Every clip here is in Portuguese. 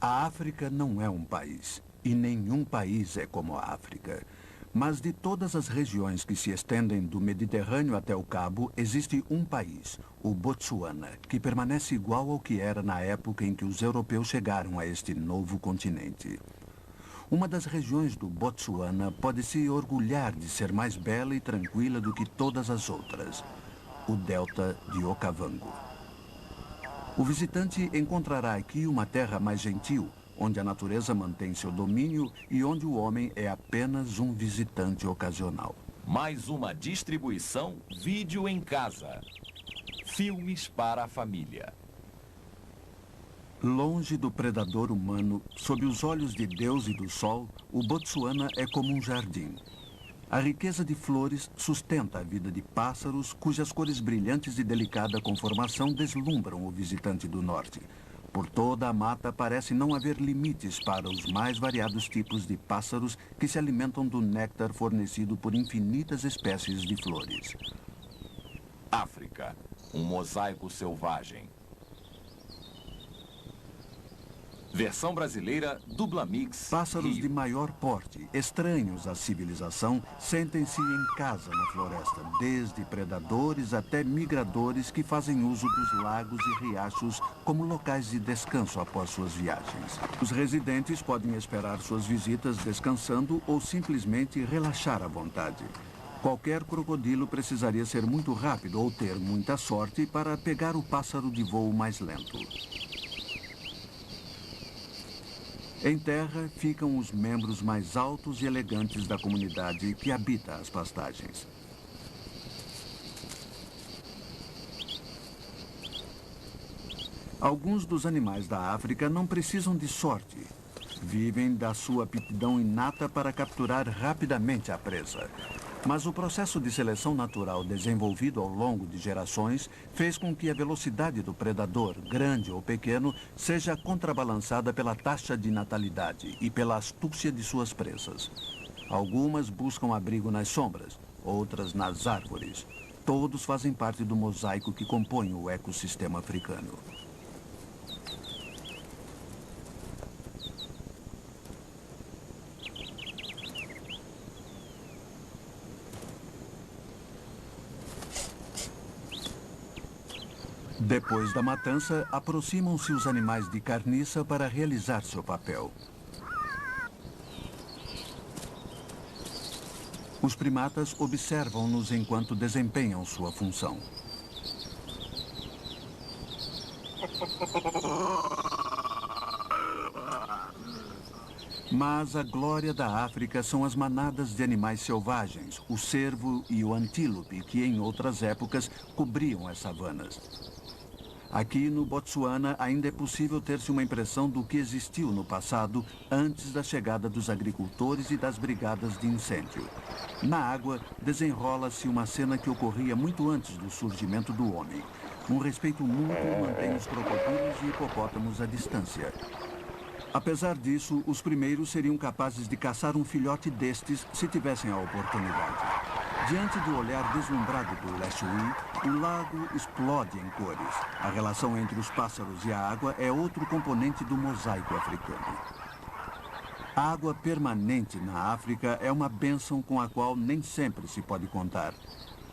A África não é um país, e nenhum país é como a África. Mas de todas as regiões que se estendem do Mediterrâneo até o Cabo, existe um país, o Botsuana, que permanece igual ao que era na época em que os europeus chegaram a este novo continente. Uma das regiões do Botsuana pode se orgulhar de ser mais bela e tranquila do que todas as outras, o Delta de Okavango. O visitante encontrará aqui uma terra mais gentil, onde a natureza mantém seu domínio e onde o homem é apenas um visitante ocasional. Mais uma distribuição Vídeo em Casa. Filmes para a família. Longe do predador humano, sob os olhos de Deus e do sol, o Botsuana é como um jardim. A riqueza de flores sustenta a vida de pássaros cujas cores brilhantes e delicada conformação deslumbram o visitante do norte. Por toda a mata parece não haver limites para os mais variados tipos de pássaros que se alimentam do néctar fornecido por infinitas espécies de flores. África, um mosaico selvagem. Versão brasileira Dublamix. Pássaros Rio. de maior porte, estranhos à civilização, sentem-se em casa na floresta, desde predadores até migradores que fazem uso dos lagos e riachos como locais de descanso após suas viagens. Os residentes podem esperar suas visitas descansando ou simplesmente relaxar à vontade. Qualquer crocodilo precisaria ser muito rápido ou ter muita sorte para pegar o pássaro de voo mais lento. Em terra ficam os membros mais altos e elegantes da comunidade que habita as pastagens. Alguns dos animais da África não precisam de sorte. Vivem da sua aptidão inata para capturar rapidamente a presa. Mas o processo de seleção natural desenvolvido ao longo de gerações fez com que a velocidade do predador, grande ou pequeno, seja contrabalançada pela taxa de natalidade e pela astúcia de suas presas. Algumas buscam abrigo nas sombras, outras nas árvores. Todos fazem parte do mosaico que compõe o ecossistema africano. Depois da matança, aproximam-se os animais de carniça para realizar seu papel. Os primatas observam-nos enquanto desempenham sua função. Mas a glória da África são as manadas de animais selvagens, o cervo e o antílope, que em outras épocas cobriam as savanas. Aqui no Botsuana ainda é possível ter-se uma impressão do que existiu no passado, antes da chegada dos agricultores e das brigadas de incêndio. Na água, desenrola-se uma cena que ocorria muito antes do surgimento do homem. Um respeito mútuo mantém os crocodilos e hipopótamos à distância. Apesar disso, os primeiros seriam capazes de caçar um filhote destes se tivessem a oportunidade. Diante do olhar deslumbrado do Leshui, o lago explode em cores. A relação entre os pássaros e a água é outro componente do mosaico africano. A água permanente na África é uma bênção com a qual nem sempre se pode contar.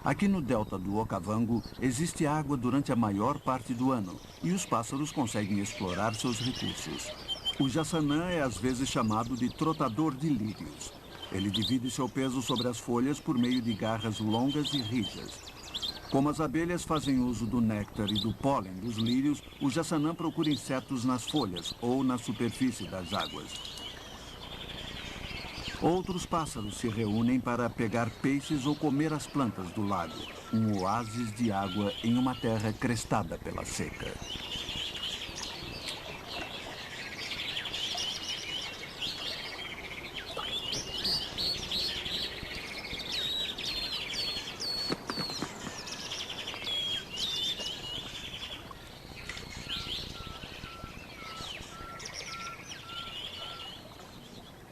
Aqui no delta do Okavango, existe água durante a maior parte do ano e os pássaros conseguem explorar seus recursos. O jassanã é às vezes chamado de trotador de lírios. Ele divide seu peso sobre as folhas por meio de garras longas e rijas. Como as abelhas fazem uso do néctar e do pólen dos lírios, o jassanã procura insetos nas folhas ou na superfície das águas. Outros pássaros se reúnem para pegar peixes ou comer as plantas do lago, um oásis de água em uma terra crestada pela seca.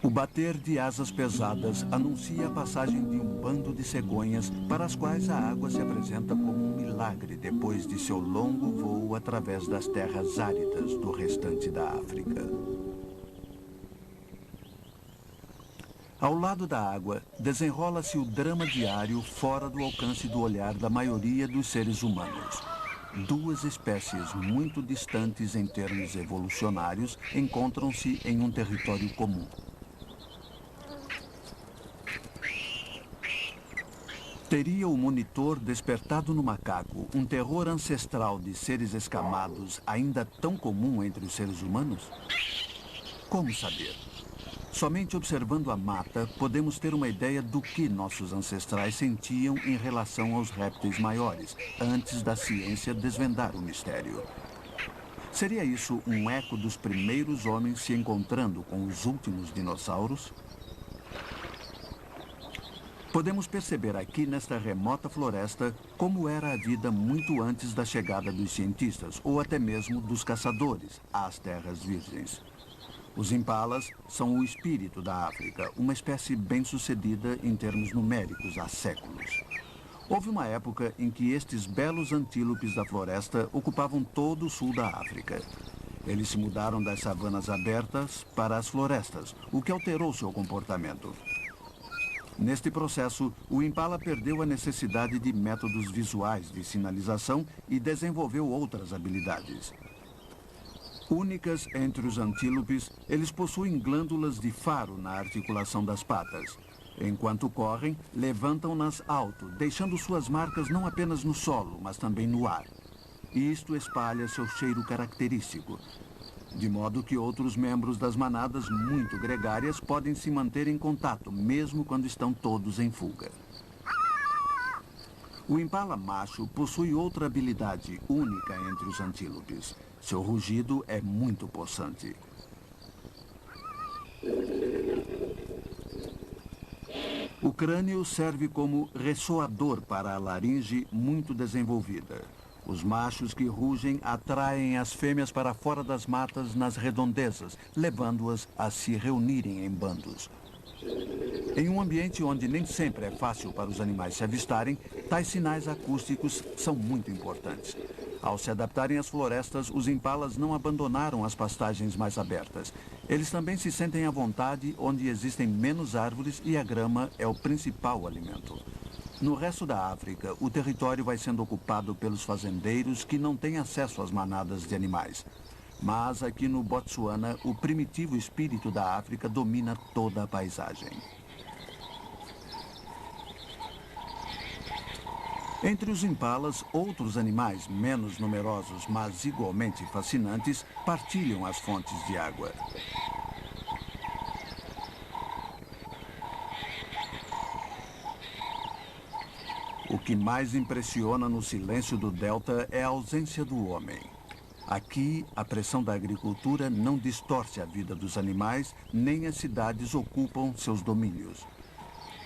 O bater de asas pesadas anuncia a passagem de um bando de cegonhas para as quais a água se apresenta como um milagre depois de seu longo voo através das terras áridas do restante da África. Ao lado da água, desenrola-se o drama diário fora do alcance do olhar da maioria dos seres humanos. Duas espécies muito distantes em termos evolucionários encontram-se em um território comum. Teria o monitor despertado no macaco um terror ancestral de seres escamados ainda tão comum entre os seres humanos? Como saber? Somente observando a mata, podemos ter uma ideia do que nossos ancestrais sentiam em relação aos répteis maiores, antes da ciência desvendar o mistério. Seria isso um eco dos primeiros homens se encontrando com os últimos dinossauros? Podemos perceber aqui nesta remota floresta como era a vida muito antes da chegada dos cientistas, ou até mesmo dos caçadores, às terras virgens. Os impalas são o espírito da África, uma espécie bem-sucedida em termos numéricos há séculos. Houve uma época em que estes belos antílopes da floresta ocupavam todo o sul da África. Eles se mudaram das savanas abertas para as florestas, o que alterou seu comportamento. Neste processo, o impala perdeu a necessidade de métodos visuais de sinalização e desenvolveu outras habilidades. Únicas entre os antílopes, eles possuem glândulas de faro na articulação das patas. Enquanto correm, levantam-nas alto, deixando suas marcas não apenas no solo, mas também no ar. Isto espalha seu cheiro característico, de modo que outros membros das manadas muito gregárias podem se manter em contato, mesmo quando estão todos em fuga. O impala macho possui outra habilidade única entre os antílopes. Seu rugido é muito possante. O crânio serve como ressoador para a laringe muito desenvolvida. Os machos que rugem atraem as fêmeas para fora das matas nas redondezas, levando-as a se reunirem em bandos. Em um ambiente onde nem sempre é fácil para os animais se avistarem, tais sinais acústicos são muito importantes. Ao se adaptarem às florestas, os impalas não abandonaram as pastagens mais abertas. Eles também se sentem à vontade onde existem menos árvores e a grama é o principal alimento. No resto da África, o território vai sendo ocupado pelos fazendeiros que não têm acesso às manadas de animais. Mas aqui no Botsuana, o primitivo espírito da África domina toda a paisagem. Entre os impalas, outros animais menos numerosos, mas igualmente fascinantes, partilham as fontes de água. O que mais impressiona no silêncio do delta é a ausência do homem. Aqui, a pressão da agricultura não distorce a vida dos animais, nem as cidades ocupam seus domínios.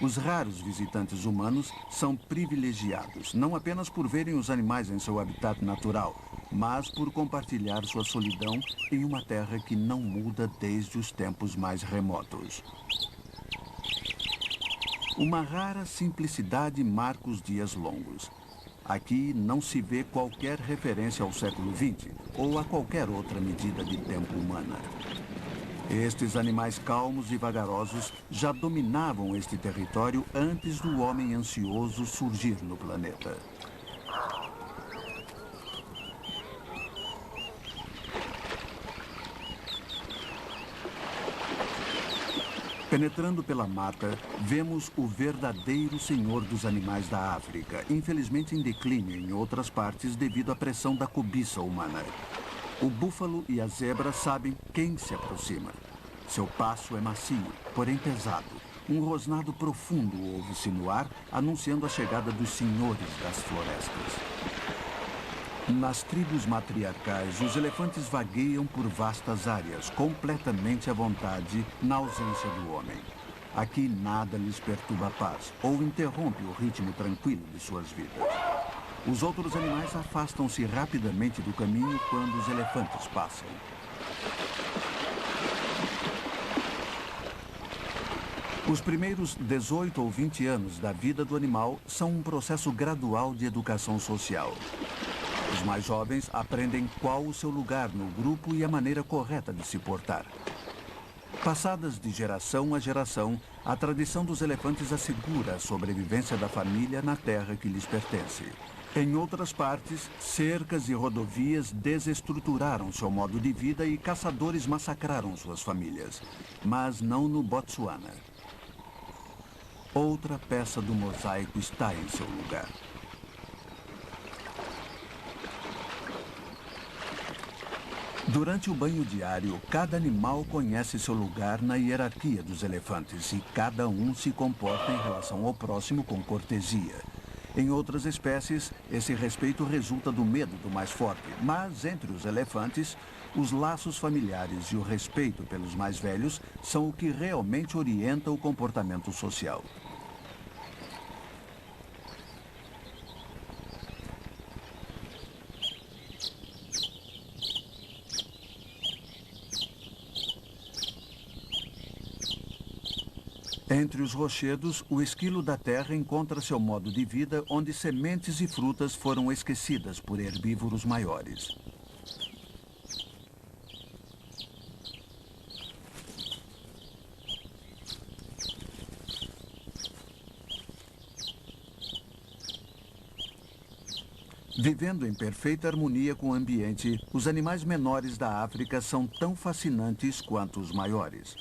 Os raros visitantes humanos são privilegiados, não apenas por verem os animais em seu habitat natural, mas por compartilhar sua solidão em uma terra que não muda desde os tempos mais remotos. Uma rara simplicidade marca os dias longos. Aqui não se vê qualquer referência ao século XX ou a qualquer outra medida de tempo humana. Estes animais calmos e vagarosos já dominavam este território antes do homem ansioso surgir no planeta. Penetrando pela mata, vemos o verdadeiro senhor dos animais da África, infelizmente em declínio em outras partes devido à pressão da cobiça humana. O búfalo e a zebra sabem quem se aproxima. Seu passo é macio, porém pesado. Um rosnado profundo ouve-se no ar, anunciando a chegada dos senhores das florestas. Nas tribos matriarcais, os elefantes vagueiam por vastas áreas, completamente à vontade, na ausência do homem. Aqui nada lhes perturba a paz ou interrompe o ritmo tranquilo de suas vidas. Os outros animais afastam-se rapidamente do caminho quando os elefantes passam. Os primeiros 18 ou 20 anos da vida do animal são um processo gradual de educação social. Os mais jovens aprendem qual o seu lugar no grupo e a maneira correta de se portar. Passadas de geração a geração, a tradição dos elefantes assegura a sobrevivência da família na terra que lhes pertence. Em outras partes, cercas e rodovias desestruturaram seu modo de vida e caçadores massacraram suas famílias. Mas não no Botsuana. Outra peça do mosaico está em seu lugar. Durante o banho diário, cada animal conhece seu lugar na hierarquia dos elefantes e cada um se comporta em relação ao próximo com cortesia. Em outras espécies, esse respeito resulta do medo do mais forte, mas entre os elefantes, os laços familiares e o respeito pelos mais velhos são o que realmente orienta o comportamento social. Entre os rochedos, o esquilo da terra encontra seu modo de vida onde sementes e frutas foram esquecidas por herbívoros maiores. Vivendo em perfeita harmonia com o ambiente, os animais menores da África são tão fascinantes quanto os maiores.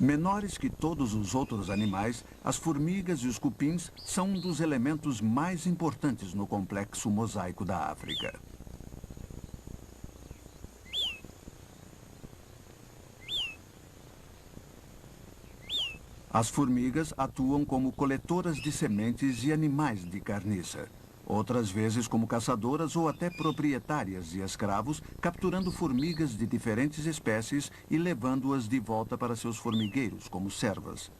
Menores que todos os outros animais, as formigas e os cupins são um dos elementos mais importantes no complexo mosaico da África. As formigas atuam como coletoras de sementes e animais de carniça. Outras vezes como caçadoras ou até proprietárias de escravos, capturando formigas de diferentes espécies e levando-as de volta para seus formigueiros como servas.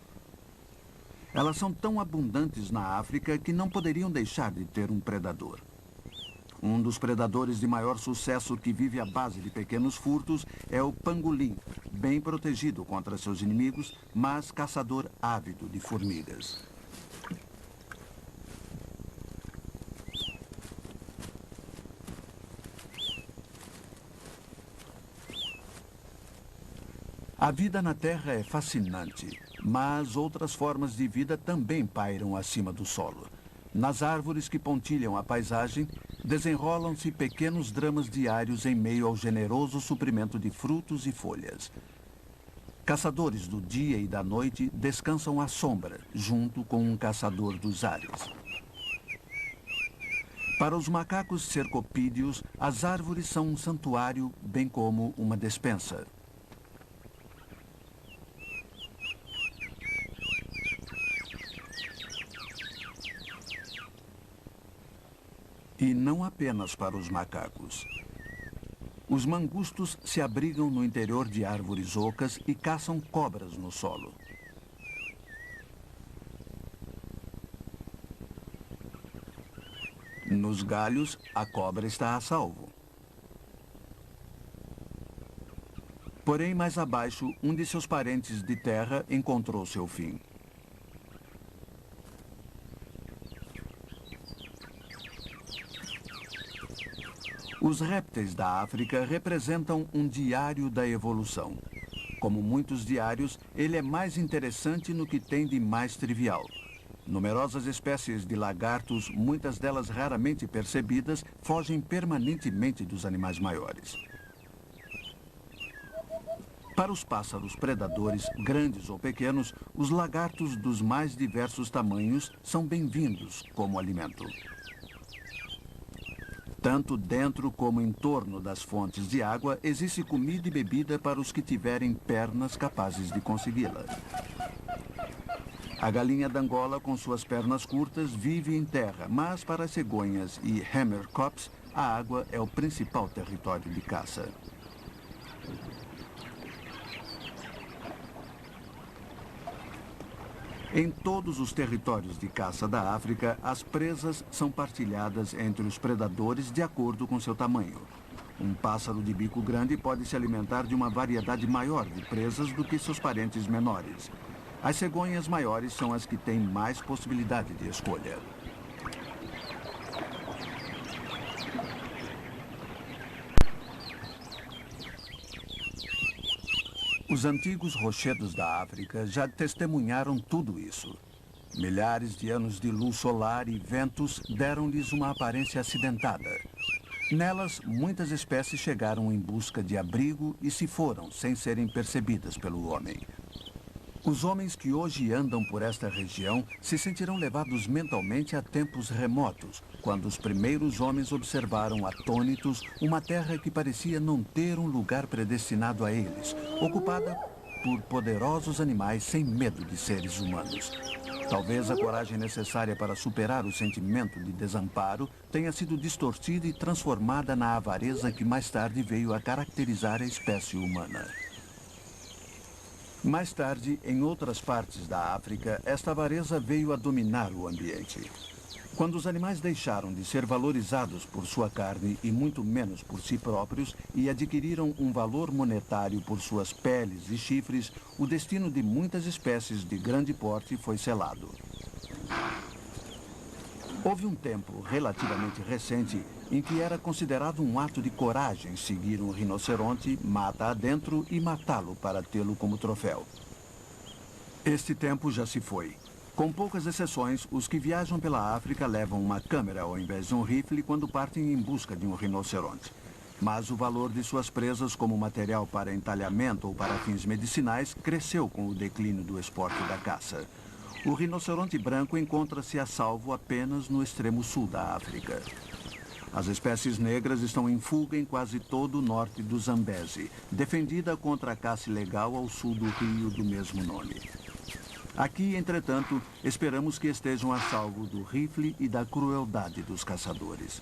Elas são tão abundantes na África que não poderiam deixar de ter um predador. Um dos predadores de maior sucesso que vive à base de pequenos furtos é o pangolim, bem protegido contra seus inimigos, mas caçador ávido de formigas. A vida na Terra é fascinante, mas outras formas de vida também pairam acima do solo. Nas árvores que pontilham a paisagem, desenrolam-se pequenos dramas diários em meio ao generoso suprimento de frutos e folhas. Caçadores do dia e da noite descansam à sombra, junto com um caçador dos ares. Para os macacos cercopídeos, as árvores são um santuário, bem como uma despensa. E não apenas para os macacos. Os mangustos se abrigam no interior de árvores ocas e caçam cobras no solo. Nos galhos, a cobra está a salvo. Porém, mais abaixo, um de seus parentes de terra encontrou seu fim. Os répteis da África representam um diário da evolução. Como muitos diários, ele é mais interessante no que tem de mais trivial. Numerosas espécies de lagartos, muitas delas raramente percebidas, fogem permanentemente dos animais maiores. Para os pássaros predadores, grandes ou pequenos, os lagartos dos mais diversos tamanhos são bem-vindos como alimento. Tanto dentro como em torno das fontes de água, existe comida e bebida para os que tiverem pernas capazes de consegui-la. A galinha d'Angola, com suas pernas curtas, vive em terra, mas para as cegonhas e hammerkops, a água é o principal território de caça. Em todos os territórios de caça da África, as presas são partilhadas entre os predadores de acordo com seu tamanho. Um pássaro de bico grande pode se alimentar de uma variedade maior de presas do que seus parentes menores. As cegonhas maiores são as que têm mais possibilidade de escolha. Os antigos rochedos da África já testemunharam tudo isso. Milhares de anos de luz solar e ventos deram-lhes uma aparência acidentada. Nelas, muitas espécies chegaram em busca de abrigo e se foram sem serem percebidas pelo homem. Os homens que hoje andam por esta região se sentirão levados mentalmente a tempos remotos, quando os primeiros homens observaram atônitos uma terra que parecia não ter um lugar predestinado a eles, ocupada por poderosos animais sem medo de seres humanos. Talvez a coragem necessária para superar o sentimento de desamparo tenha sido distorcida e transformada na avareza que mais tarde veio a caracterizar a espécie humana. Mais tarde, em outras partes da África, esta avareza veio a dominar o ambiente. Quando os animais deixaram de ser valorizados por sua carne e muito menos por si próprios e adquiriram um valor monetário por suas peles e chifres, o destino de muitas espécies de grande porte foi selado. Houve um tempo relativamente recente em que era considerado um ato de coragem seguir um rinoceronte mata adentro e matá-lo para tê-lo como troféu. Este tempo já se foi. Com poucas exceções, os que viajam pela África levam uma câmera ao invés de um rifle quando partem em busca de um rinoceronte. Mas o valor de suas presas como material para entalhamento ou para fins medicinais cresceu com o declínio do esporte da caça. O rinoceronte branco encontra-se a salvo apenas no extremo sul da África. As espécies negras estão em fuga em quase todo o norte do Zambeze, defendida contra a caça ilegal ao sul do rio do mesmo nome. Aqui, entretanto, esperamos que estejam a salvo do rifle e da crueldade dos caçadores.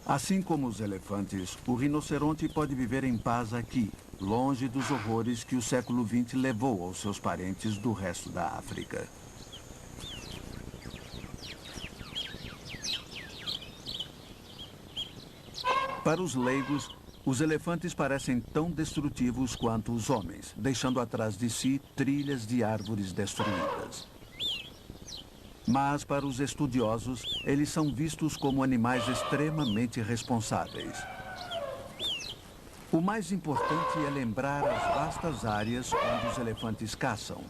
Assim como os elefantes, o rinoceronte pode viver em paz aqui, longe dos horrores que o século XX levou aos seus parentes do resto da África. Para os leigos, os elefantes parecem tão destrutivos quanto os homens, deixando atrás de si trilhas de árvores destruídas. Mas, para os estudiosos, eles são vistos como animais extremamente responsáveis. O mais importante é lembrar as vastas áreas onde os elefantes caçam.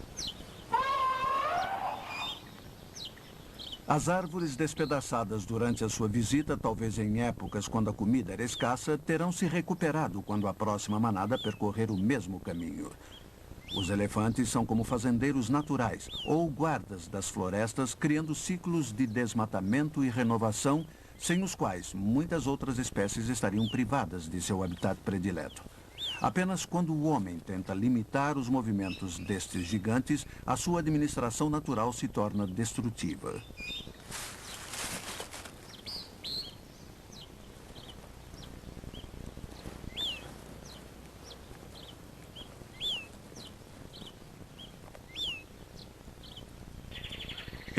As árvores despedaçadas durante a sua visita, talvez em épocas quando a comida era escassa, terão se recuperado quando a próxima manada percorrer o mesmo caminho. Os elefantes são como fazendeiros naturais ou guardas das florestas, criando ciclos de desmatamento e renovação, sem os quais muitas outras espécies estariam privadas de seu habitat predileto. Apenas quando o homem tenta limitar os movimentos destes gigantes, a sua administração natural se torna destrutiva.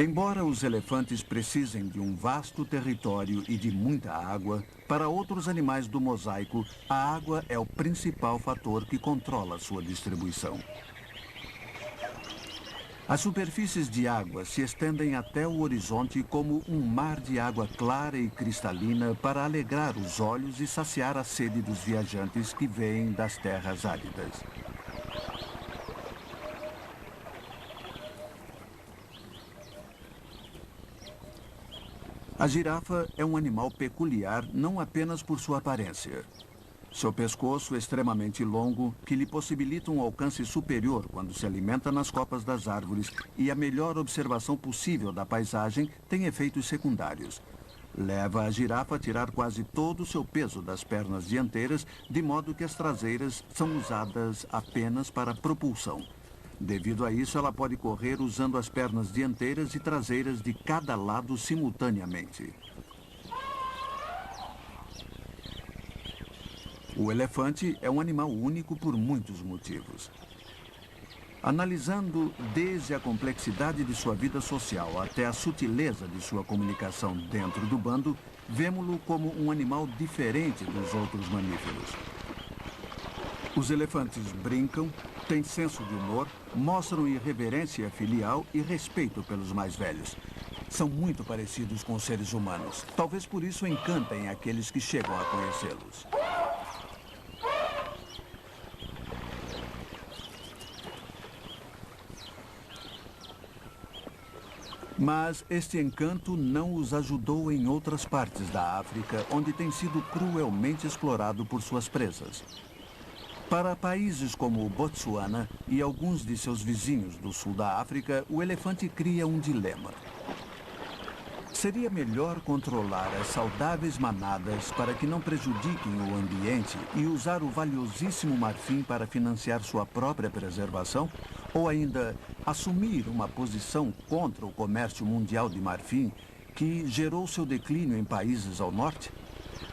Embora os elefantes precisem de um vasto território e de muita água, para outros animais do mosaico, a água é o principal fator que controla sua distribuição. As superfícies de água se estendem até o horizonte como um mar de água clara e cristalina para alegrar os olhos e saciar a sede dos viajantes que vêm das terras áridas. A girafa é um animal peculiar não apenas por sua aparência. Seu pescoço é extremamente longo, que lhe possibilita um alcance superior quando se alimenta nas copas das árvores, e a melhor observação possível da paisagem tem efeitos secundários. Leva a girafa a tirar quase todo o seu peso das pernas dianteiras, de modo que as traseiras são usadas apenas para propulsão. Devido a isso, ela pode correr usando as pernas dianteiras e traseiras de cada lado simultaneamente. O elefante é um animal único por muitos motivos. Analisando desde a complexidade de sua vida social até a sutileza de sua comunicação dentro do bando, vemo-lo como um animal diferente dos outros mamíferos. Os elefantes brincam, têm senso de humor, mostram irreverência filial e respeito pelos mais velhos. São muito parecidos com os seres humanos. Talvez por isso encantem aqueles que chegam a conhecê-los. Mas este encanto não os ajudou em outras partes da África, onde tem sido cruelmente explorado por suas presas. Para países como o Botsuana e alguns de seus vizinhos do sul da África, o elefante cria um dilema. Seria melhor controlar as saudáveis manadas para que não prejudiquem o ambiente e usar o valiosíssimo marfim para financiar sua própria preservação? Ou ainda assumir uma posição contra o comércio mundial de marfim que gerou seu declínio em países ao norte?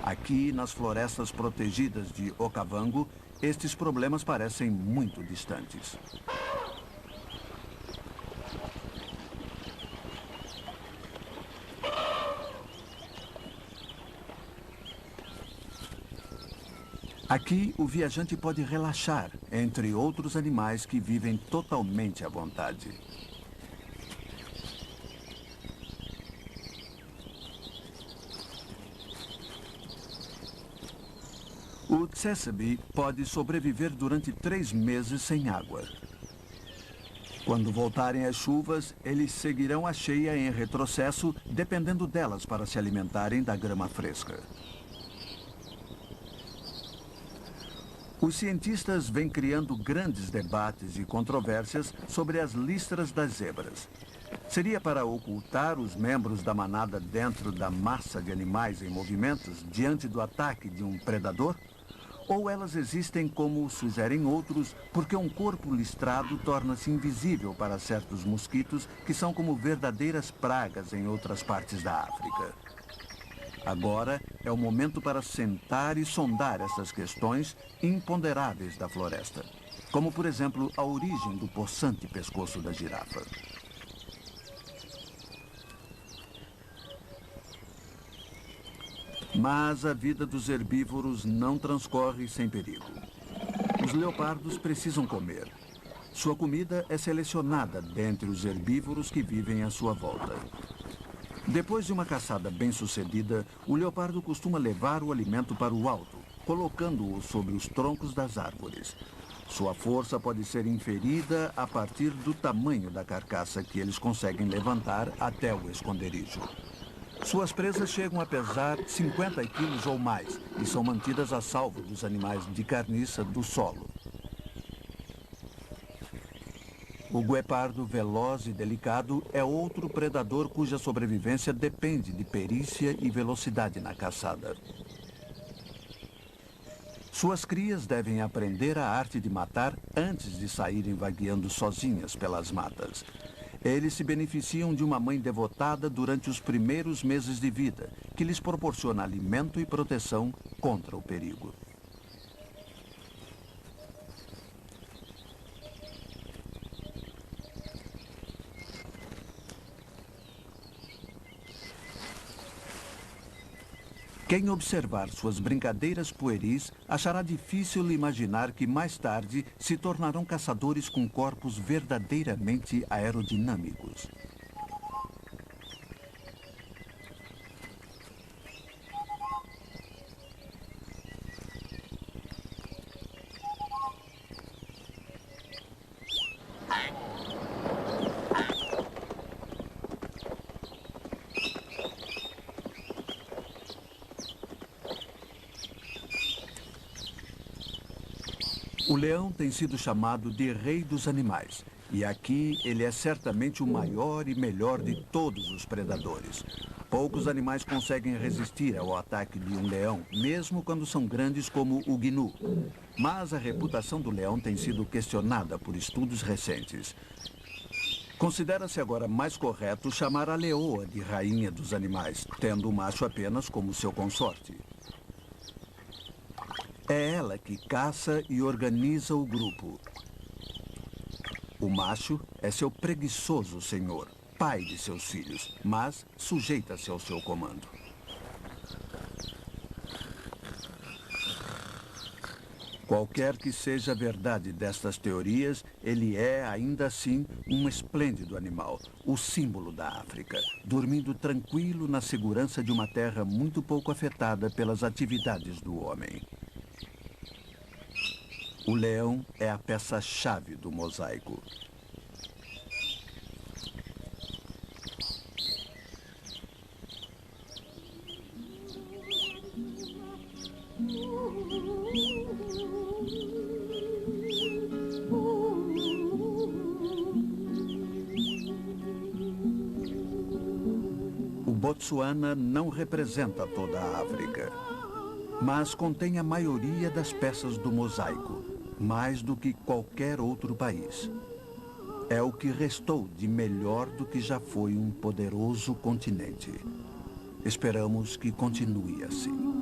Aqui, nas florestas protegidas de Okavango, estes problemas parecem muito distantes. Aqui, o viajante pode relaxar entre outros animais que vivem totalmente à vontade. O tsessebe pode sobreviver durante 3 meses sem água. Quando voltarem as chuvas, eles seguirão a cheia em retrocesso, dependendo delas para se alimentarem da grama fresca. Os cientistas vêm criando grandes debates e controvérsias sobre as listras das zebras. Seria para ocultar os membros da manada dentro da massa de animais em movimentos diante do ataque de um predador? Ou elas existem, como sugerem outros, porque um corpo listrado torna-se invisível para certos mosquitos que são como verdadeiras pragas em outras partes da África? Agora é o momento para sentar e sondar essas questões imponderáveis da floresta, como, por exemplo, a origem do possante pescoço da girafa. Mas a vida dos herbívoros não transcorre sem perigo. Os leopardos precisam comer. Sua comida é selecionada dentre os herbívoros que vivem à sua volta. Depois de uma caçada bem-sucedida, o leopardo costuma levar o alimento para o alto, colocando-o sobre os troncos das árvores. Sua força pode ser inferida a partir do tamanho da carcaça que eles conseguem levantar até o esconderijo. Suas presas chegam a pesar 50 quilos ou mais e são mantidas a salvo dos animais de carniça do solo. O guepardo veloz e delicado é outro predador cuja sobrevivência depende de perícia e velocidade na caçada. Suas crias devem aprender a arte de matar antes de saírem vagueando sozinhas pelas matas. Eles se beneficiam de uma mãe devotada durante os primeiros meses de vida, que lhes proporciona alimento e proteção contra o perigo. Quem observar suas brincadeiras pueris achará difícil imaginar que mais tarde se tornarão caçadores com corpos verdadeiramente aerodinâmicos. O leão tem sido chamado de rei dos animais, e aqui ele é certamente o maior e melhor de todos os predadores. Poucos animais conseguem resistir ao ataque de um leão, mesmo quando são grandes como o gnu. Mas a reputação do leão tem sido questionada por estudos recentes. Considera-se agora mais correto chamar a leoa de rainha dos animais, tendo o macho apenas como seu consorte. É ela que caça e organiza o grupo. O macho é seu preguiçoso senhor, pai de seus filhos, mas sujeita-se ao seu comando. Qualquer que seja a verdade destas teorias, ele é, ainda assim, um esplêndido animal, o símbolo da África, dormindo tranquilo na segurança de uma terra muito pouco afetada pelas atividades do homem. O leão é a peça-chave do mosaico. O Botsuana não representa toda a África, mas contém a maioria das peças do mosaico, mais do que qualquer outro país. É o que restou de melhor do que já foi um poderoso continente. Esperamos que continue assim.